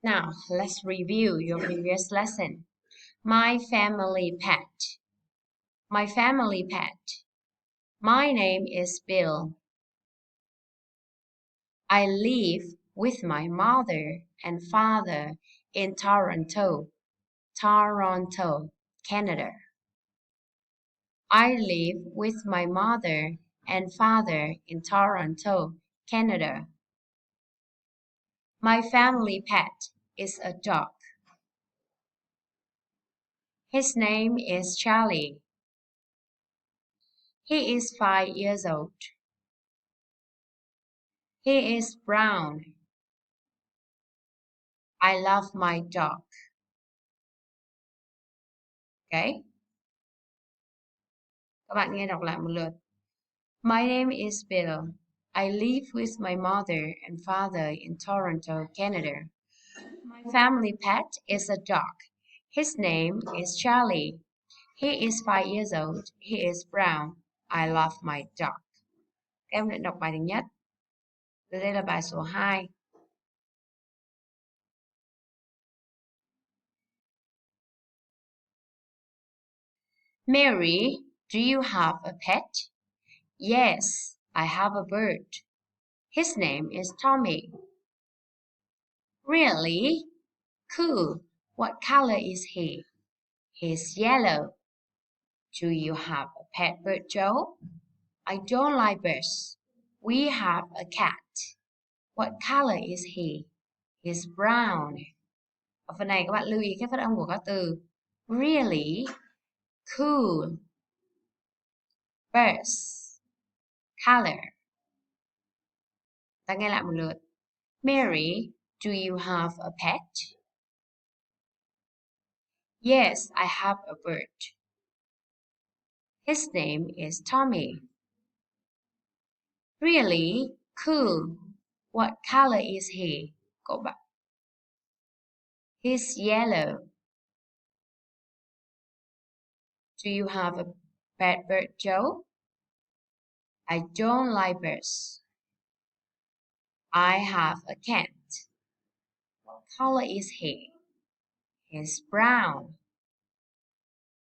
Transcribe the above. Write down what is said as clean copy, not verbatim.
Now, let's review your previous lesson. My family pet. My family pet. My name is Bill. I live with my mother and father in Toronto, Canada. I live with my mother and father in Toronto, Canada. My family pet is a dog. His name is Charlie. He is 5 years old. He is brown. I love my dog. Okay, các bạn nghe đọc lại một lượt. My name is Bill. I live with my mother and father in Toronto, Canada. My family pet is a dog. His name is Charlie. He is 5 years old. He is brown. I love my dog. Các em luyện đọc bài thứ nhất. Đây là bài số 2. Mary, do you have a pet? Yes, I have a bird. His name is Tommy. Really? Cool. What color is he? He's yellow. Do you have a pet bird, Joe? I don't like birds. We have a cat. What color is he? He's brown. Ở phần này các bạn lưu ý cái phát âm của các từ really, cool, birds, color. Ta nghe lại một lượt. Mary, do you have a pet? Yes, I have a bird. His name is Tommy. Really? Cool. What color is he? Cậu bạn. He's yellow. Do you have a pet bird, Joe? I don't like birds. I have a cat. What color is he? He's brown.